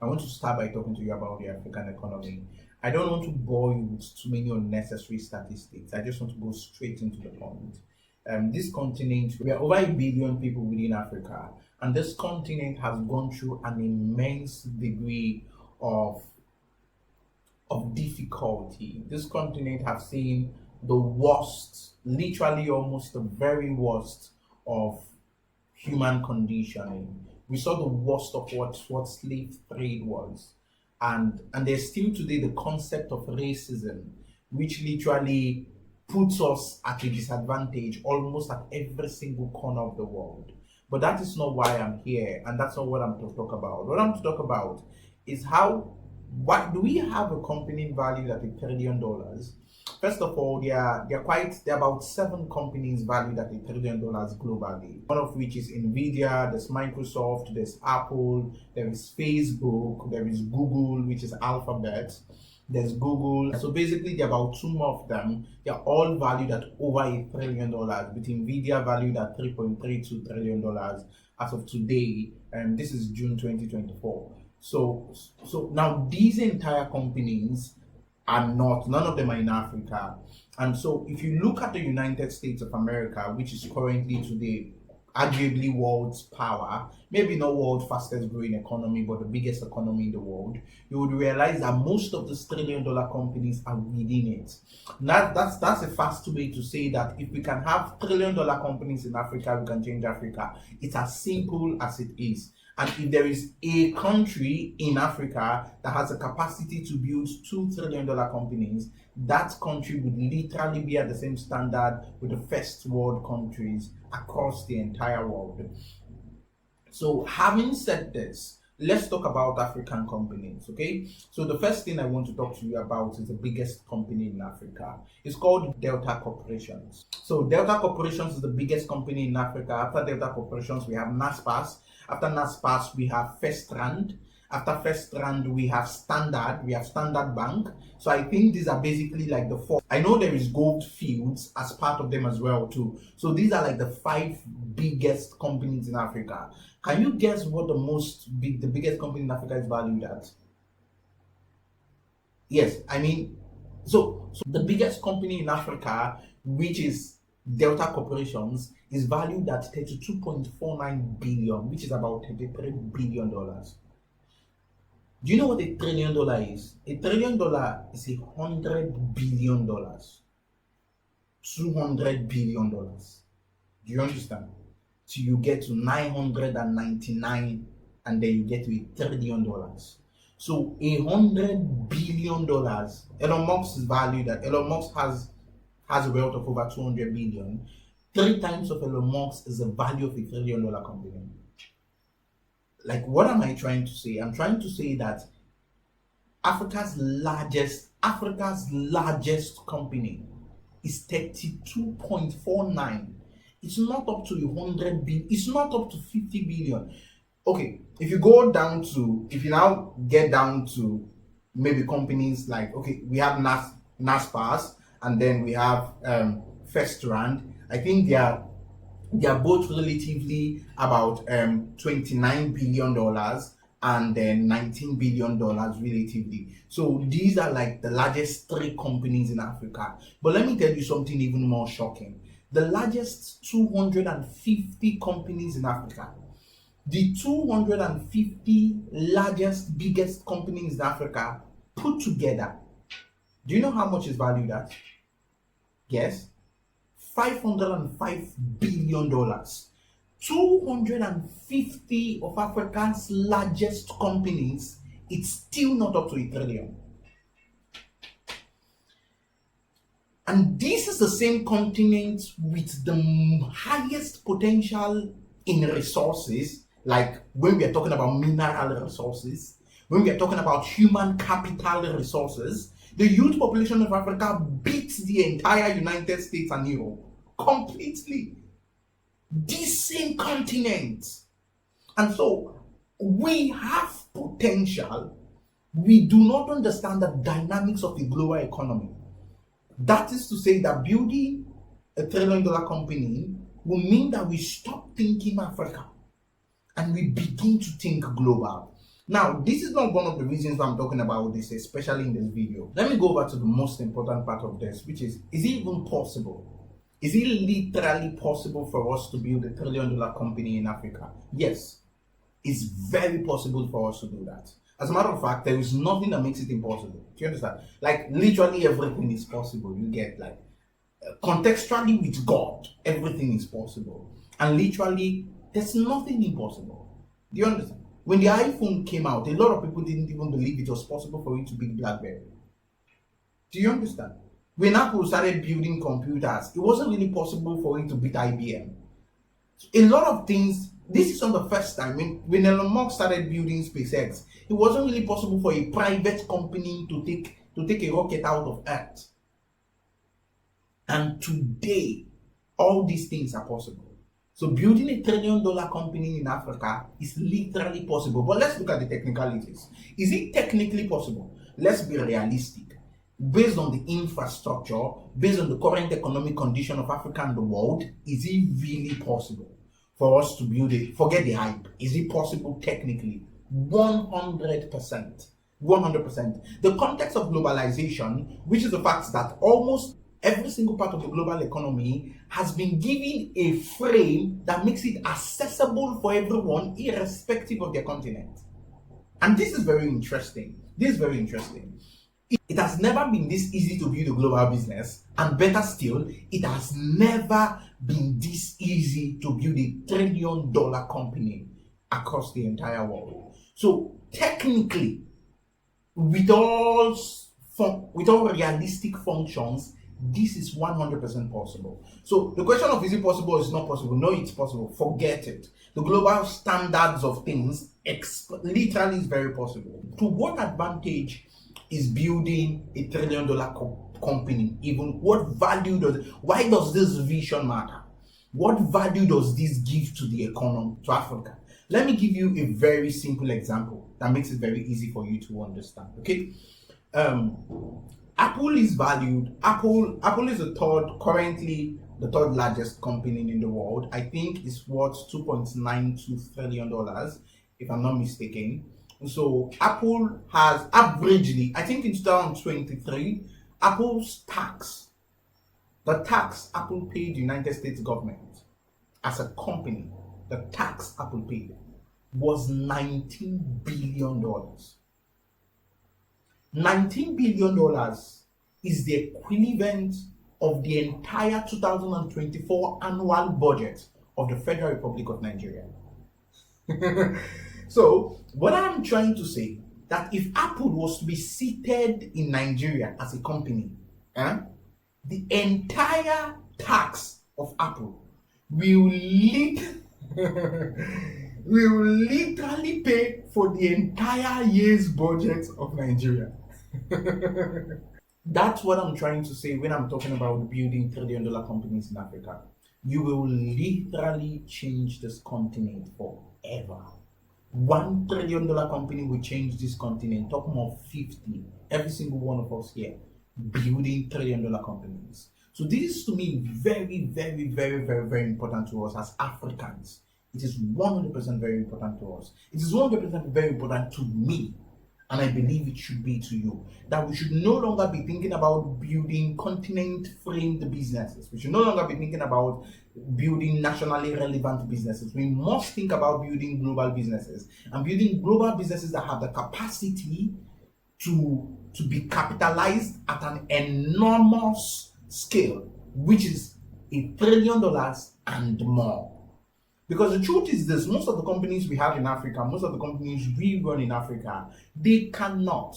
I want to start by talking to you about the African economy. I don't want to bore you with too many unnecessary statistics. I just want to go straight into the point. This continent, we are over a billion people within Africa, and this continent has gone through an immense degree of difficulty. This continent has seen the worst, literally almost the very worst of human conditioning. We saw the worst of what slave trade was. And there's still today the concept of racism, which literally puts us at a disadvantage almost at every single corner of the world. But that is not why I'm here, and that's not what I'm to talk about. What I'm to talk about is what do we have a company valued at $1 trillion? First of all, there are about 7 companies valued at $1 trillion globally. One of which is Nvidia, there's Microsoft, there's Apple, there is Facebook, there is Google, which is Alphabet, there's Google. So basically, there are about 2 more of them. They are all valued at over $1 trillion, with Nvidia valued at $3.32 trillion as of today, and this is June 2024. So now these entire companies none of them are in Africa. And so if you look at the United States of America, which is currently today arguably world's power, maybe not world's fastest growing economy, but the biggest economy in the world, you would realize that most of these trillion-dollar companies are within it. That's a fast way to say that if we can have trillion-dollar companies in Africa, we can change Africa. It's as simple as it is. And if there is a country in Africa that has the capacity to build $2 trillion companies, that country would literally be at the same standard with the first world countries across the entire world. So having said this, let's talk about African companies, okay? So the first thing I want to talk to you about is the biggest company in Africa. It's called Delta Corporations. So Delta Corporations is the biggest company in Africa. After Delta Corporations, we have NASPAS. After NASPAS, we have First Rand. After First Rand, we have Standard Bank. So I think these are basically like the 4. I know there is Gold Fields as part of them as well too. So these are like the 5 biggest companies in Africa. Can you guess what the biggest company in Africa is valued at? Yes, I mean, so the biggest company in Africa, which is Delta Corporations, is valued at $32.49 billion, which is about $33 billion. Do you know what $1 trillion is? $1 trillion is $100 billion. $200 billion. Do you understand? So you get to 999, and then you get to $1 trillion. So $100 billion. Elon Musk is valued at. Elon Musk has a wealth of over 200 billion. 3 times of Elon Musk is the value of $1 trillion company. Like, what am I trying to say? I'm trying to say that Africa's largest company is 32.49. It's not up to 100 billion. It's not up to 50 billion. Okay, if you now get down to maybe companies like, okay, we have NASPAS, and then we have First Rand. I think they are both relatively about $29 billion and then $19 billion relatively. So these are like the largest 3 companies in Africa. But let me tell you something even more shocking. The largest 250 companies in Africa, the 250 biggest companies in Africa put together, do you know how much is valued at? Yes, $505 billion. 250 of Africa's largest companies, it's still not up to $1 trillion. And this is the same continent with the highest potential in resources, like when we are talking about mineral resources, when we are talking about human capital resources. The youth population of Africa beats the entire United States and Europe completely. This same continent. And so we have potential. We do not understand the dynamics of the global economy. That is to say that building a $1 trillion company will mean that we stop thinking Africa and we begin to think global. Now, this is not one of the reasons why I'm talking about this, especially in this video. Let me go over to the most important part of this, which is it even possible? Is it literally possible for us to build a $1 trillion company in Africa? Yes, it's very possible for us to do that. As a matter of fact, there is nothing that makes it impossible. Do you understand? Like, literally everything is possible. You get, like, contextually with God, everything is possible. And literally, there's nothing impossible. Do you understand? When the iPhone came out, a lot of people didn't even believe it was possible for it to beat BlackBerry. Do you understand? When Apple started building computers, it wasn't really possible for it to beat IBM. A lot of things, this is not the first time. When Elon Musk started building SpaceX, it wasn't really possible for a private company to take a rocket out of Earth. And today, all these things are possible. So building a $1 trillion company in Africa is literally possible. But let's look at the technicalities. Is it technically possible? Let's be realistic. Based on the infrastructure, based on the current economic condition of Africa and the world, is it really possible for us to build it? Forget the hype. Is it possible technically? 100%. 100%. The context of globalization, which is the fact that almost every single part of the global economy has been given a frame that makes it accessible for everyone, irrespective of their continent. And this is very interesting. This is very interesting. It has never been this easy to build a global business, and better still, it has never been this easy to build a $1 trillion company across the entire world. So technically, with all realistic functions, this is 100% possible. So the question of is it possible or is not possible? No, it's possible. Forget it. The global standards of things literally is very possible. To what advantage is building a $1 trillion company? Even what value why does this vision matter? What value does this give to the economy, to Africa? Let me give you a very simple example that makes it very easy for you to understand. Okay. Apple is valued. Apple is currently the third largest company in the world. I think it's worth $2.92 trillion, if I'm not mistaken. So Apple has averagely, I think in 2023, Apple's tax, the tax Apple paid the United States government as a company, the tax Apple paid was $19 billion. $19 billion is the equivalent of the entire 2024 annual budget of the Federal Republic of Nigeria. So, what I'm trying to say, that if Apple was to be seated in Nigeria as a company, the entire tax of Apple will literally pay for the entire year's budget of Nigeria. That's what I'm trying to say when I'm talking about building $1 trillion companies in Africa. You will literally change this continent forever. $1 trillion company will change this continent. Talk more 50. Every single one of us here building $1 trillion companies. So this is to me very, very, very, very, very important to us as Africans. It is 100% very important to us. It is 100% very important to me. And I believe it should be to you, that we should no longer be thinking about building continent-framed businesses. We should no longer be thinking about building nationally relevant businesses. We must think about building global businesses and building global businesses that have the capacity to be capitalized at an enormous scale, which is $1 trillion and more. Because the truth is this, most of the companies we have in Africa, most of the companies we run in Africa, they cannot.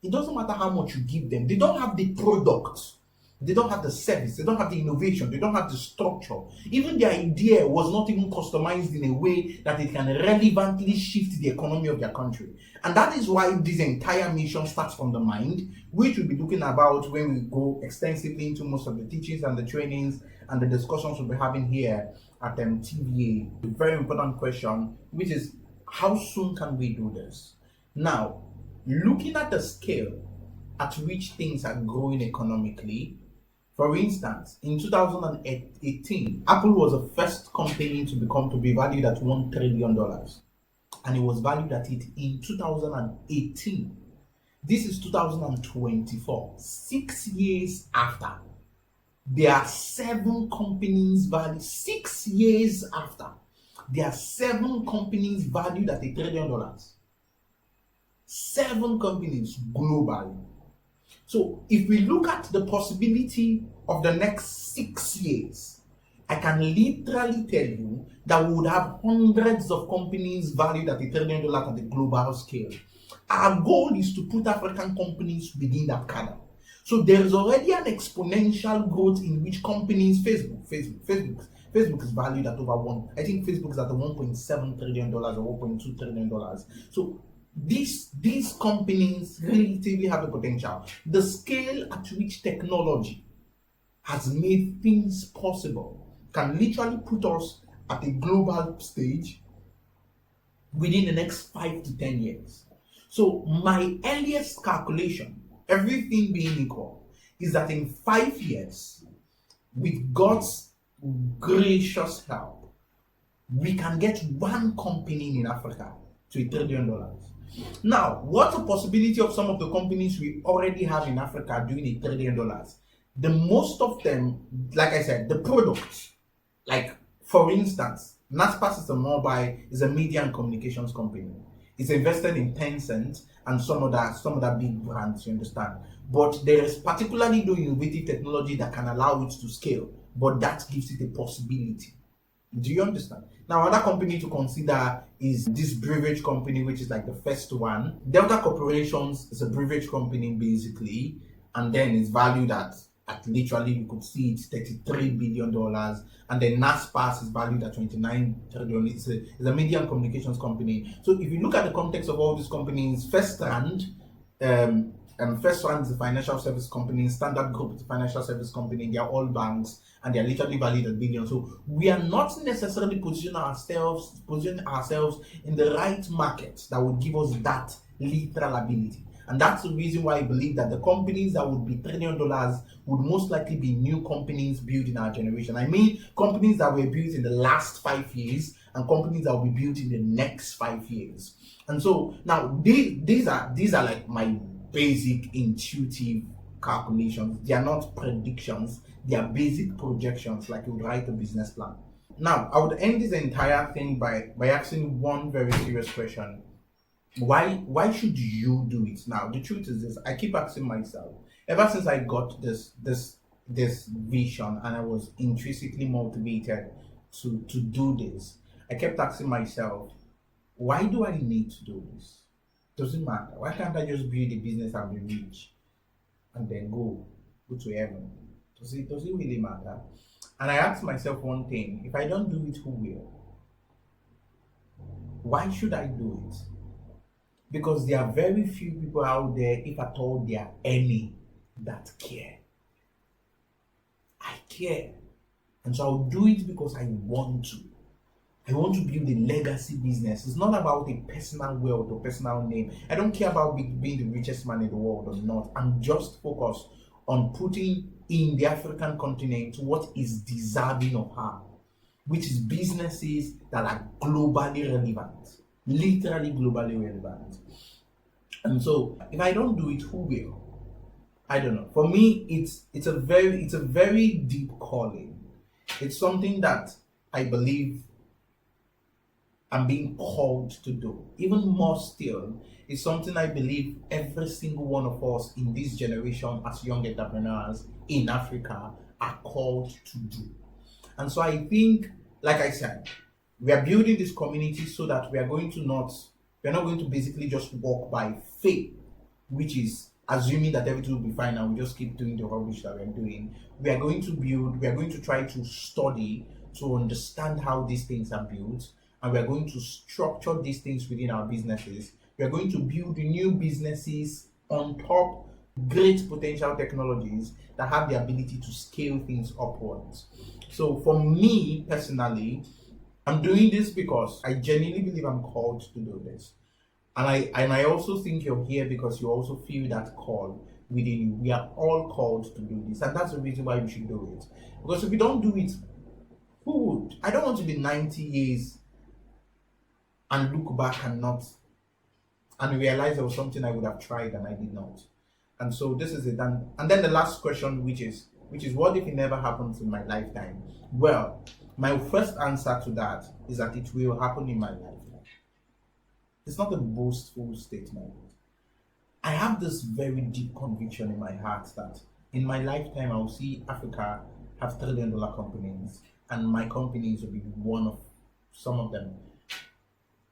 It doesn't matter how much you give them. They don't have the product. They don't have the service. They don't have the innovation. They don't have the structure. Even the idea was not even customized in a way that it can relevantly shift the economy of their country. And that is why this entire mission starts from the mind, which we'll be looking about when we go extensively into most of the teachings and the trainings and the discussions we'll be having here at TVA. A very important question, which is how soon can we do this? Now, looking at the scale at which things are growing economically, for instance, in 2018, Apple was the first company to be valued at $1 trillion. and it was valued at it in 2018. This is 2024, 6 years after. There are 7 companies valued 6 years after. There are 7 companies valued at $1 trillion. 7 companies globally. So if we look at the possibility of the next 6 years, I can literally tell you that we would have hundreds of companies valued at $1 trillion at the global scale. Our goal is to put African companies within that cadre. So there is already an exponential growth in which companies, Facebook is valued at over one. I think Facebook is at the $1.7 trillion or $1.2 trillion. So these companies relatively have a potential. The scale at which technology has made things possible can literally put us at a global stage within the next 5 to 10 years. So my earliest calculation, everything being equal, is that in 5 years, with God's gracious help, we can get one company in Africa to $1 trillion. Now, what's the possibility of some of the companies we already have in Africa doing $1 trillion? The most of them, like I said, the products, like for instance, Naspers is a media and communications company. It's invested in Tencent and some other big brands, you understand. But there is particularly the innovative technology that can allow it to scale, but that gives it a possibility. Do you understand? Now, another company to consider is this beverage company, which is like the first one. Delta Corporations is a beverage company basically, and then it's valued at literally, you could see it's $33 billion, and then Naspers is valued at $29 trillion. It's a media and communications company. So if you look at the context of all these companies, FirstRand is a financial service company, Standard Group is a financial service company, they are all banks, and they are literally valued at billions. So we are not necessarily positioning ourselves in the right market that would give us that literal ability. And that's the reason why I believe that the companies that would be $1 trillion would most likely be new companies built in our generation. I mean, companies that were built in the last 5 years and companies that will be built in the next 5 years. And so now these are like my basic intuitive calculations. They are not predictions, they are basic projections, like you would write a business plan. Now, I would end this entire thing by asking one very serious question. Why should you do it? Now, the truth is this, I keep asking myself, ever since I got this vision and I was intrinsically motivated to do this, I kept asking myself, why do I need to do this? Doesn't matter. Why can't I just build a business and be rich and then go to heaven? Does it really matter? And I asked myself one thing: if I don't do it, who will? Why should I do it? Because there are very few people out there, if at all there are any, that care. I care. And so I'll do it because I want to. I want to build a legacy business. It's not about a personal wealth or personal name. I don't care about being the richest man in the world or not. I'm just focused on putting in the African continent what is deserving of her, which is businesses that are globally relevant. Literally globally relevant. And so if I don't do it, who will? I don't know. For me, it's a very deep calling. It's something that I believe I'm being called to do. Even more still, it's something I believe every single one of us in this generation as young entrepreneurs in Africa are called to do. And so I think, like I said, we are building this community so that we're not going to basically just walk by faith, which is assuming that everything will be fine and we just keep doing the rubbish that we're doing. We are going to try to study to understand how these things are built, and we are going to structure these things within our businesses. We are going to build new businesses on top great potential technologies that have the ability to scale things upwards. So for me personally, I'm doing this because I genuinely believe I'm called to do this. And I also think you're here because you also feel that call within you. We are all called to do this. And that's the reason why we should do it. Because if we don't do it, who would? I don't want to be 90 years and look back and realize there was something I would have tried and I did not. And so this is it. And then the last question, which is what if it never happens in my lifetime? Well, my first answer to that is that it will happen in my lifetime. It's not a boastful statement. I have this very deep conviction in my heart that in my lifetime I will see Africa have $1 trillion companies, and my companies will be one of some of them.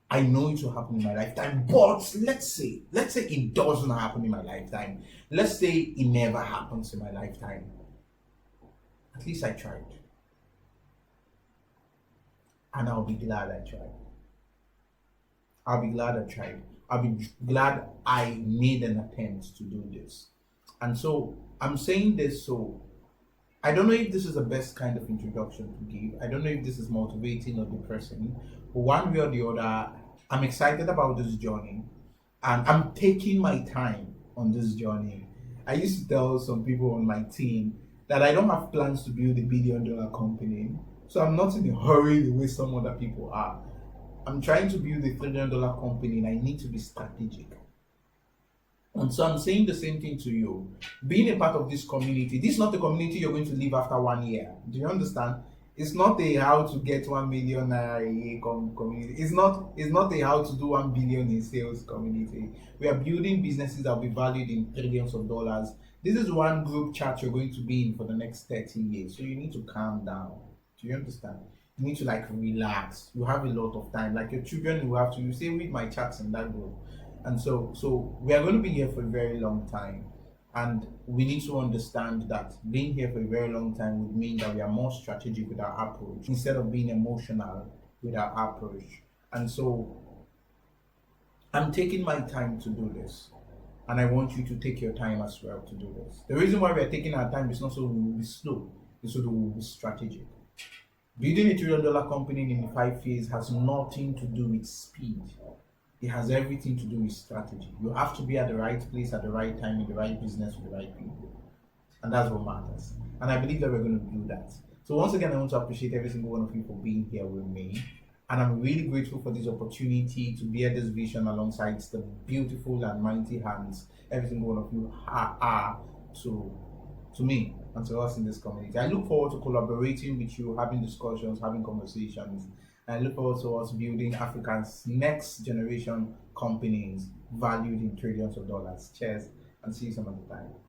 I know it will happen in my lifetime, but let's say it doesn't happen in my lifetime. Let's say it never happens in my lifetime. At least I tried, and I'll be glad I tried. I'll be glad I tried. I'll be glad I made an attempt to do this. And so I'm saying this, so I don't know if this is the best kind of introduction to give. I don't know if this is motivating or depressing, but one way or the other, I'm excited about this journey and I'm taking my time on this journey. I used to tell some people on my team that I don't have plans to build $1 billion company, so I'm not in a hurry the way some other people are. I'm trying to build $1 trillion company and I need to be strategic. And so I'm saying the same thing to you. Being a part of this community, this is not a community you're going to live after 1 year. Do you understand? It's not a how to get 1 million a year community. It's not a how to do 1 billion in sales community. We are building businesses that will be valued in trillions of dollars. This is one group chat you're going to be in for the next 30 years. So you need to calm down. Do you understand? You need to relax. You have a lot of time. Like your children, you say read my chats in that group. And so we are going to be here for a very long time. And we need to understand that being here for a very long time would mean that we are more strategic with our approach instead of being emotional with our approach. And so I'm taking my time to do this. And I want you to take your time as well to do this. The reason why we are taking our time is not so we will be slow, it's so that we will be strategic. Building $1 trillion company in 5 years has nothing to do with speed. It has everything to do with strategy. You have to be at the right place at the right time in the right business with the right people. And that's what matters. And I believe that we're going to do that. So once again, I want to appreciate every single one of you for being here with me. And I'm really grateful for this opportunity to bear this vision alongside the beautiful and mighty hands every single one of you are to me and to us in this community. I look forward to collaborating with you, having discussions, having conversations. And I look forward to us building Africa's next generation companies valued in trillions of dollars. Cheers and see you some other time.